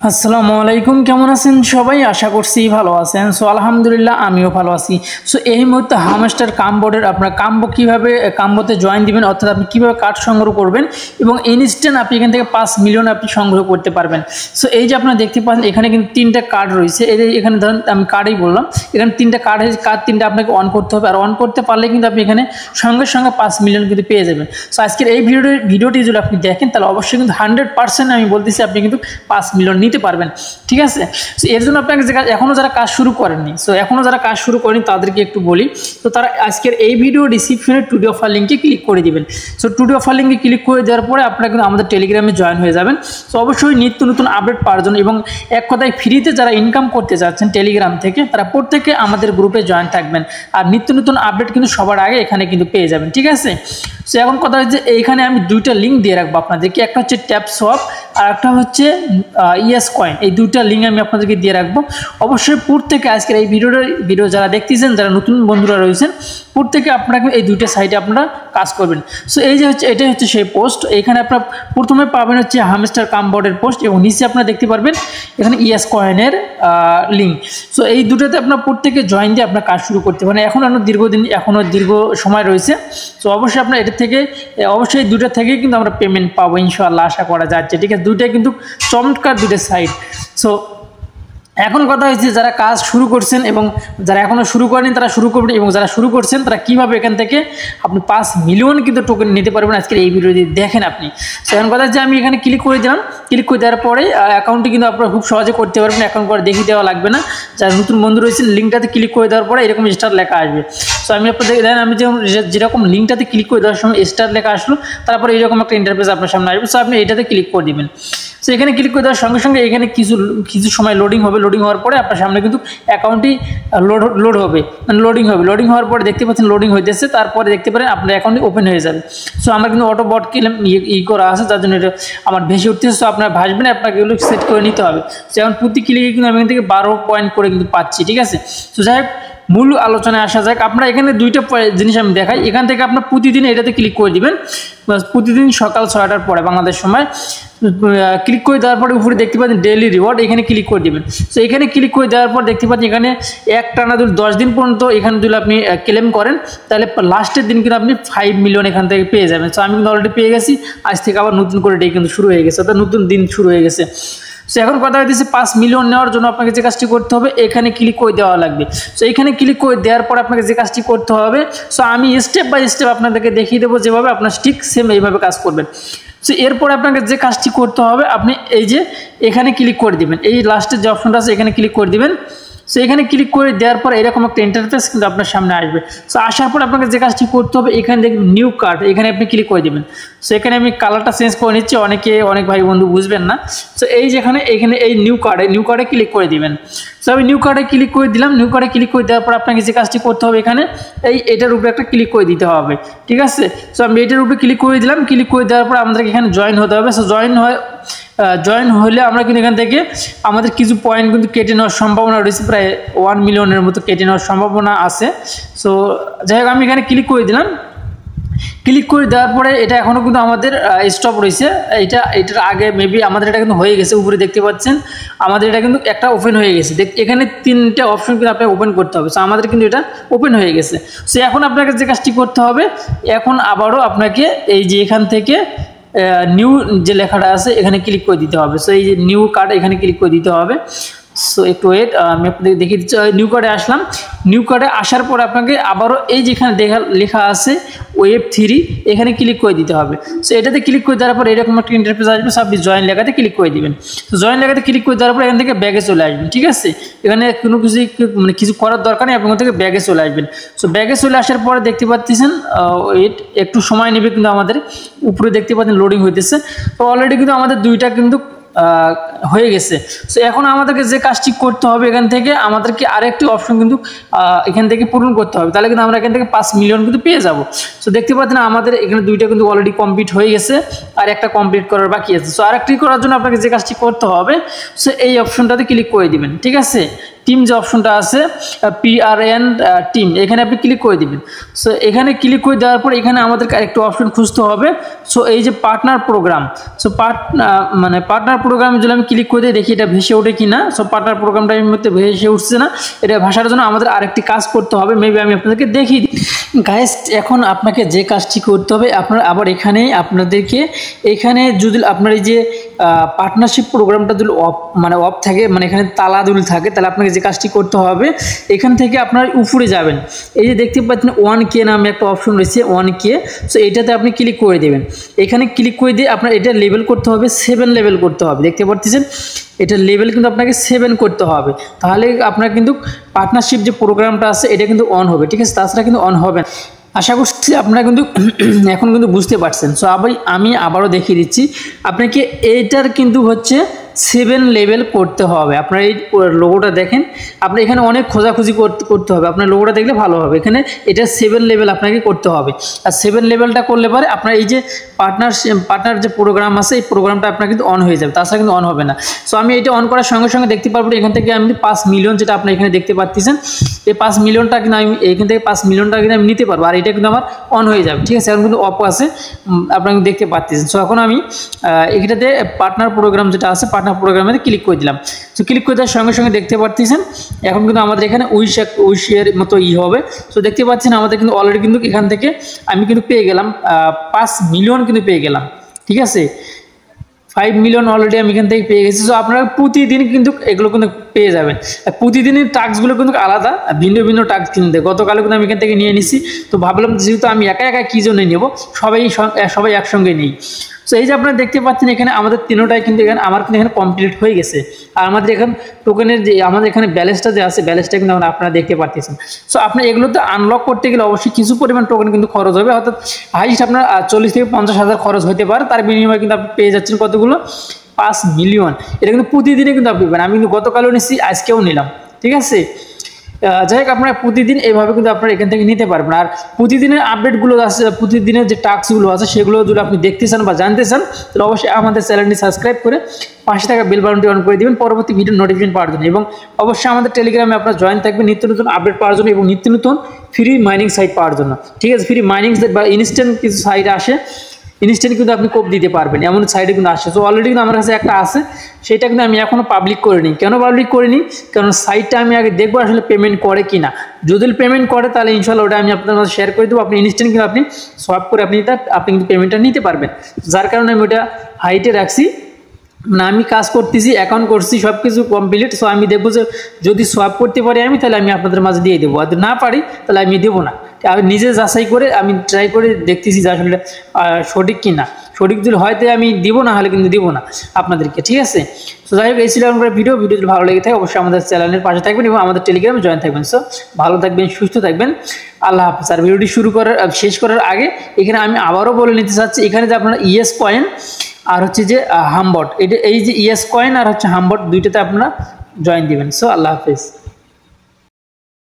আসসালামু আলাইকুম, কেমন আছেন সবাই? আশা করছি ভালো আছেন। সো আলহামদুলিল্লাহ আমিও ভালো আছি। সো এই মুহূর্তে হামস্টার কাম্বোর্ডের আপনার কাম্বো কীভাবে কাম্বোতে জয়েন দিবেন, অর্থাৎ আপনি কীভাবে কার্ড সংগ্রহ করবেন এবং ইনস্ট্যান্ট আপনি এখান থেকে 5 মিলিয়ন আপনি সংগ্রহ করতে পারবেন। সো এই যে আপনারা দেখতে পাচ্ছেন এখানে কিন্তু 3টা কার্ড রয়েছে। এই যে এখানে ধরেন আমি কার্ডই বললাম, এখানে 3টা কার্ড হয়েছে, কার্ড 3টা আপনাকে অন করতে হবে, আর অন করতে পারলে কিন্তু আপনি এখানে সঙ্গে সঙ্গে 5 মিলিয়ন কিন্তু পেয়ে যাবেন। সো আজকের এই ভিডিওটি যদি আপনি দেখেন তাহলে অবশ্যই কিন্তু 100% আমি বলতেছি আপনি কিন্তু 5 মিলিয়ন নিতে পারবেন। ঠিক আছে, সো এর জন্য আপনাকে এখনও যারা কাজ শুরু করেননি, সো এখনও যারা কাজ শুরু করেনি তাদেরকে একটু বলি, তো তারা আজকের এই ভিডিও ডিসক্রিপশনে টুডে অফার লিঙ্কে ক্লিক করে দিবেন। সো টুডে অফার লিঙ্কে ক্লিক করে দেওয়ার পরে আপনারা কিন্তু আমাদের টেলিগ্রামে জয়েন হয়ে যাবেন। সো অবশ্যই নিত্য নতুন আপডেট পাওয়ার জন্য এবং এক কথায় ফ্রিতে যারা ইনকাম করতে চাচ্ছেন টেলিগ্রাম থেকে, তারা প্রত্যেকে আমাদের গ্রুপে জয়েন থাকবেন, আর নিত্য নতুন আপডেট কিন্তু সবার আগে এখানে কিন্তু পেয়ে যাবেন। ঠিক আছে, সো এখন কথা হচ্ছে এইখানে আমি দুইটা লিঙ্ক দিয়ে রাখবো আপনাদেরকে, একটা হচ্ছে ট্যাপ সোয়াপ আর একটা হচ্ছে ইয়েস কয়েন। এই দুইটা লিঙ্ক আমি আপনাদেরকে দিয়ে রাখবো। অবশ্যই প্রত্যেকে আজকের এই ভিডিও যারা দেখতেছেন, যারা নতুন বন্ধুরা রয়েছেন, প্রত্যেকে আপনারা এই দুইটা সাইটে আপনারা কাজ করবেন। সো এই যে হচ্ছে এটাই হচ্ছে সেই পোস্ট। এখানে আপনারা প্রথমে পাবেন হচ্ছে হামস্টার কাম্বোর্ডের পোস্ট এবং নিচে আপনারা দেখতে পারবেন এখানে ইয়েস কয়েনের লিঙ্ক। সো এই দুটোতে আপনার প্রত্যেকে জয়েন দিয়ে আপনার কাজ শুরু করতে পারেন। এখনও দীর্ঘ সময় রয়েছে। সো অবশ্যই আপনার এটা থেকে অবশ্যই দুটো থেকেই কিন্তু আমরা পেমেন্ট পাবো ইনশাআল্লাহ, আশা করা যাচ্ছে। ঠিক আছে, দুইটাই কিন্তু চমৎকার দুটো সাইট। সো এখন কথা হচ্ছে যারা কাজ শুরু করছেন এবং যারা এখনও শুরু করেনি তারা শুরু করবেন, এবং যারা শুরু করছেন তারা কীভাবে এখান থেকে আপনি 5 মিলিয়ন কিন্তু টোকেন নিতে পারবেন আজকের এই ভিডিওটি দেখেন আপনি। সো এখন কথা হচ্ছে আমি এখানে ক্লিক করে দিলাম। ক্লিক করে দেওয়ার পরে অ্যাকাউন্টটি কিন্তু আপনারা খুব সহজে করতে পারবেন, অ্যাকাউন্ট করে দেখিয়ে দেওয়া লাগবে না। যারা নতুন বন্ধু রয়েছেন লিঙ্কটাতে ক্লিক করে দেওয়ার পরে এরকম স্টার লেখা আসবে। সো আমি আপনাদের দেখেন আমি যেরকম লিঙ্কটাতে ক্লিক করে দেওয়ার সময় স্টার লেখা আসলো, তারপরে এরকম একটা ইন্টারফেস আপনার সামনে আসবে। সো আপনি এটাতে ক্লিক করে দিবেন। সো এখানে ক্লিক করে দেওয়ার সঙ্গে সঙ্গে এখানে কিছু সময় লোডিং হবে। লোডিং হওয়ার পরে আপনার সামনে কিন্তু অ্যাকাউন্টটি লোড হবে, মানে লোডিং হবে। লোডিং হওয়ার পরে দেখতে পাচ্ছেন লোডিং হইতেছে, তারপরে দেখতে পারেন আপনার অ্যাকাউন্টটি ওপেন হয়ে যাবে। সো আমার কিন্তু অটো বট করা আছে, যার জন্য এটা আমার ভেসে উঠতেছে। সো আপনার ভাসবেন, আপনাকে এগুলো সেট করে নিতে হবে। সো এখন প্রতি ক্লিকে কিন্তু আমি এখান থেকে 12 পয়েন্ট করে কিন্তু পাচ্ছি। ঠিক আছে, সো যাই হোক মূল আলোচনায় আসা যাক। আপনারা এখানে দুইটা জিনিস আমি দেখাই। এখান থেকে আপনার প্রতিদিন এটাতে ক্লিক করে দিবেন, প্রতিদিন সকাল 6টার পরে বাংলাদেশ সময় ক্লিক করে দেওয়ার পরে উপরে দেখতে পাচ্ছেন ডেইলি রিওয়ার্ড, এখানে ক্লিক করে দেবেন। সো এখানে ক্লিক করে দেওয়ার পর দেখতে পাচ্ছেন এখানে একটানা 10 দিন পর্যন্ত এখানে যদি আপনি ক্লেম করেন তাহলে লাস্টের দিন কিন্তু আপনি 5 মিলিয়ন এখান থেকে পেয়ে যাবেন। সো আমি কিন্তু অলরেডি পেয়ে গেছি, আজ থেকে আবার নতুন করে ডে কিন্তু শুরু হয়ে গেছে, অর্থাৎ নতুন দিন শুরু হয়ে গেছে। সো এখন কথা হচ্ছে 5 মিলিয়ন নেওয়ার জন্য আপনাকে যে কাজটি করতে হবে এখানে ক্লিক করে দেওয়া লাগবে। সো এখানে ক্লিক করে দেওয়ার পর আপনাকে যে কাজটি করতে হবে, সো আমি স্টেপ বাই স্টেপ আপনাদেরকে দেখিয়ে দেবো, যেভাবে আপনার ঠিক সেম এইভাবে কাজ করবেন। সো এরপর আপনাকে যে কাজটি করতে হবে, আপনি এই যে এখানে ক্লিক করে দিবেন, এই লাস্টের যে অপশনটা আছে এখানে ক্লিক করে দিবেন। সো এখানে ক্লিক করে দেওয়ার পর এরকম একটা ইন্টারফেস কিন্তু আপনার সামনে আসবে। সো আসার পর আপনাকে যে কাজটি করতে হবে, এখানে দেখবেন নিউ কার্ড, এখানে আপনি ক্লিক করে দেবেন। সো এখানে আমি কালারটা চেঞ্জ করে নিচ্ছি, অনেক ভাই বন্ধু বুঝবেন না। সো এই যেখানে এই নিউ কার্ডে ক্লিক করে দিবেন। সো আমি নিউ কার্ডে ক্লিক করে দিলাম। নিউ কার্ডে ক্লিক করে দেওয়ার পর আপনাকে যে কাজটি করতে হবে, এখানে এটার উপরে একটা ক্লিক করে দিতে হবে। ঠিক আছে, সো আমি এটার উপরে ক্লিক করে দিলাম। ক্লিক করে দেওয়ার পর আমাদেরকে এখানে জয়েন হতে হবে। সো জয়েন হলে আমরা কিন্তু এখান থেকে আমাদের কিছু পয়েন্ট কিন্তু কেটে নেওয়ার সম্ভাবনা রয়েছে, প্রায় 1 মিলিয়নের মতো কেটে নেওয়ার সম্ভাবনা আছে। সো যাই হোক আমি এখানে ক্লিক করে দিলাম। ক্লিক করে দেওয়ার পরে এটা এখনও কিন্তু আমাদের স্টপ রয়েছে। এটার আগে মেবি আমাদের এটা কিন্তু হয়ে গেছে, উপরে দেখতে পাচ্ছেন আমাদের এটা কিন্তু একটা ওপেন হয়ে গেছে। এখানে 3টে অপশন কিন্তু আপনাকে ওপেন করতে হবে। সো আমাদের কিন্তু এটা ওপেন হয়ে গেছে। সো এখন আপনাকে যে কাজটি করতে হবে, এখন আবারও আপনাকে এই যে এখান থেকে নিউ যে লেখাটা আছে এখানে ক্লিক করে দিতে হবে। সো এই যে নিউ কার্ড এখানে ক্লিক করে দিতে হবে। সো একটু ওয়েট, আমি আপনাদের দেখিয়ে দিচ্ছি। নিউ কার্ডে আসলাম। নিউ কার্ডে আসার পর আপনাকে আবারও এই যেখানে লেখা আছে ওয়েব 3 এখানে ক্লিক করে দিতে হবে। সো এটাতে ক্লিক করে দেওয়ার পর এরকম একটা ইন্টারফেস আসবে। সব জয়েন লেখাতে ক্লিক করে দিবেন। তো জয়েন লেখাতে ক্লিক করে দেওয়ার পর এখান থেকে ব্যাগে চলে আসবেন। ঠিক আছে, এখানে কোনো কিছু করার দরকার নেই, আপনার থেকে ব্যাগে চলে আসবেন। সো ব্যাগে চলে আসার পরে দেখতে পাচ্ছেন একটু সময় নেবে, কিন্তু আমাদের উপরে দেখতে পাচ্ছেন লোডিং হইতেছে। তো অলরেডি কিন্তু আমাদের দুইটা কিন্তু হয়ে গেছে। সো এখন আমাদেরকে যে কাজটি করতে হবে, এখান থেকে আমাদেরকে আরেকটি অপশন কিন্তু এখান থেকে পূরণ করতে হবে, তাহলে কিন্তু আমরা এখান থেকে 5 মিলিয়ন কিন্তু পেয়ে যাব। সো দেখতে পাচ্ছেন আমাদের এখানে দুইটা কিন্তু অলরেডি কমপ্লিট হয়ে গেছে, আর একটা কমপ্লিট করার বাকি আছে। সো আরেকটি করার জন্য আপনাকে যে কাজটি করতে হবে, সো এই অপশনটাতে ক্লিক করে দিবেন। ঠিক আছে, টিম যে অপশনটা আছে PRN টিম, এখানে আপনি ক্লিক করে দিবেন। সো এখানে ক্লিক করে দেওয়ার পর এখানে আমাদের আরেকটু অপশন খুঁজতে হবে। সো এই যে partner program, so partner program যদি আমি ক্লিক করে দিই, দেখি এটা ভেসে ওঠে কিনা। সো পার্টনার প্রোগ্রামটা এই মুহূর্তে ভেসে উঠছে না, এটা ভাষার জন্য আমাদের আরেকটি কাজ করতে হবে। মেবি আমি আপনাদেরকে দেখিয়ে দিই। গাইস, এখন আপনাকে যে কাজটি করতে হবে, আপনার আবার আপনাদেরকে এখানে যদি আপনার এই যে পার্টনারশিপ প্রোগ্রামটা যদি অফ থাকে, মানে এখানে তালা যদি থাকে, তাহলে আপনাকে যে কাজটি করতে হবে, এখান থেকে আপনার উপরে যাবেন। এই যে দেখতে পাচ্ছেন 1K নামে একটা অপশন রয়েছে, 1K। সো এটাতে আপনি ক্লিক করে দেবেন। এখানে ক্লিক করে দিয়ে আপনার এটা লেভেল করতে হবে, 7 লেভেল করতে হবে। দেখতে পাচ্ছেন এটা লেভেল কিন্তু আপনাকে 7 করতে হবে, তাহলে আপনার কিন্তু পার্টনারশিপ যে প্রোগ্রামটা আছে এটা কিন্তু অন হবে, ঠিক আছে? তাছাড়া কিন্তু অন হবে না। আশা করছি আপনারা কিন্তু এখন কিন্তু বুঝতে পারছেন। সো আমি আবারও দেখিয়ে দিচ্ছি আপনাকে, এইটার কিন্তু হচ্ছে 7 লেভেল করতে হবে। আপনার এই লোগোটা দেখেন, আপনার এখানে অনেক খোঁজাখুঁজি করতে হবে, আপনার লোগোটা দেখলে ভালো হবে। এখানে এটা 7 লেভেল আপনাকে করতে হবে, আর 7 লেভেলটা করলে পরে আপনার এই যে পার্টনার যে প্রোগ্রাম আছে, এই প্রোগ্রামটা আপনার কিন্তু অন হয়ে যাবে, তাছাড়া কিন্তু অন হবে না। সো আমি এটা অন করার সঙ্গে সঙ্গে দেখতে পারবো এখান থেকে আমি 5 মিলিয়ন, যেটা আপনি এখানে দেখতে পাচ্ছেন, এই 5 মিলিয়নটা কিন্তু আমি এখান থেকে 5 মিলিয়নটা কিন্তু আমি নিতে পারবো, আর এটা কিন্তু আমার অন হয়ে যাবে, ঠিক আছে? এখন কিন্তু অফ আছে, আপনারা দেখতে পাচ্ছেন। সো এখন আমি এটাতে পার্টনার প্রোগ্রাম যেটা আছে, পার্টনার প্রোগ্রামে ক্লিক করে দিলাম। সো ক্লিক করে দেওয়ার সঙ্গে সঙ্গে দেখতে পাচ্ছেন এখন কিন্তু আমাদের এখানে উইশের মতো হবে। সো দেখতে পাচ্ছেন আমাদের কিন্তু অলরেডি কিন্তু এখান থেকে আমি কিন্তু পেয়ে গেলাম 5 মিলিয়ন কিন্তু পেয়ে গেলাম, ঠিক আছে? 5 মিলিয়ন অলরেডি আমি এখান থেকে পেয়ে গেছি। সো আপনারা প্রতিদিন কিন্তু এগুলো কিন্তু পেয়ে যাবেন। প্রতিদিনের টাস্কগুলো কিন্তু আলাদা, ভিন্ন ভিন্ন টাস্ক কিন্তু গতকালও কিন্তু আমি এখান থেকে নিয়ে নিছি। তো ভাবলাম যেহেতু আমি একা একা কী জন্য নেব, সবাই একসঙ্গে নেই। সো এই যে আপনারা দেখতে পাচ্ছেন এখানে আমাদের তিনোটাই কিন্তু আমার কিন্তু এখানে কমপ্লিট হয়ে গেছে। আর আমাদের এখানে টোকেনের যে আমাদের এখানে ব্যালেন্সটা যে আছে, ব্যালেন্সটা কিন্তু আপনারা দেখতে পাচ্ছেন। সো আপনার এগুলোতে আনলক করতে গেলে অবশ্যই কিছু পরিমাণ টোকেন কিন্তু খরচ হবে, অর্থাৎ হাইস্ট আপনার 40 থেকে 50 হাজার খরচ হতে পারে। তার বিনিময়ে কিন্তু আপনি পেয়ে যাচ্ছেন কতগুলো 5 মিলিয়ন। এটা কিন্তু প্রতিদিনই কিন্তু আপনি পাবেন। আমি কিন্তু গতকালও নিচ্ছি, আজকেও নিলাম, ঠিক আছে? যাই হোক, আপনারা প্রতিদিন এইভাবে কিন্তু আপনারা এখান থেকে নিতে পারবেন। আর প্রতিদিনের আপডেটগুলো আছে, প্রতিদিনের যে টাস্কগুলো আছে, সেগুলো যদি আপনি দেখতে চান বা জানতে চান, তাহলে অবশ্যই আমাদের চ্যানেলটি সাবস্ক্রাইব করে পাশে থাকা বেল বাটনটি অন করে দেবেন পরবর্তী ভিডিও নোটিফিকেশন পাওয়ার জন্য। এবং অবশ্যই আমাদের টেলিগ্রামে আপনারা জয়েন থাকবেন নিত্য নতুন আপডেট পাওয়ার জন্য এবং নিত্য নতুন ফ্রি মাইনিং সাইট পাওয়ার জন্য, ঠিক আছে? ফ্রি মাইনিং বা ইনস্ট্যান্ট কিছু সাইট আসে, ইনস্ট্যান্ট কিন্তু আপনি কোপ দিতে পারবেন, এমন সাইডে কিন্তু আসে। তো অলরেডি কিন্তু আমার কাছে একটা আছে, সেটা কিন্তু আমি এখনও পাবলিক করিনি। কেন পাবলিক করিনি? কারণ সাইটটা আমি আগে দেখবো আসলে পেমেন্ট করে কি না। যদি পেমেন্ট করে তাহলে ইনশাল্লাহ ওটা আমি আপনার মাঝে শেয়ার করে দেবো। আপনি ইনস্ট্যান্ট কিন্তু আপনি সোয়াপ করে আপনি কিন্তু পেমেন্টটা নিতে পারবেন। যার কারণে আমি ওটা হাইটে রাখছি। মানে আমি কাজ করতেছি, অ্যাকাউন্ট করছি, সব কিছু কমপ্লিট। সো আমি দেখবো যে যদি সোয়াপ করতে পারি আমি, তাহলে আমি আপনাদের মাঝে দিয়ে দেবো। আর যদি না পারি তাহলে আমি দেবো না। আমি নিজে যাচাই করে আমি ট্রাই করে দেখতেছি যে আসলে সঠিক কি না। সঠিক যদি হয়তো আমি দিব, না হলে কিন্তু দিব না আপনাদেরকে, ঠিক আছে? সো যাই হোক, এই ছিল আমার ভিডিও যদি ভালো লেগে থাকে অবশ্যই আমাদের চ্যানেলের পাশে থাকবেন এবং আমাদের টেলিগ্রামে জয়েন থাকবেন। সো ভালো থাকবেন, সুস্থ থাকবেন, আল্লাহ হাফিজ। আর ভিডিওটি শেষ করার আগে এখানে আমি আবারও বলে নিতে চাচ্ছি, এখানে যে আপনারা ইএস কয়েন আর হচ্ছে যে হামবট, এই যে ইএস কয়েন আর হচ্ছে হামবট, দুইটাতে আপনারা জয়েন দিবেন। সো আল্লাহ হাফিজ।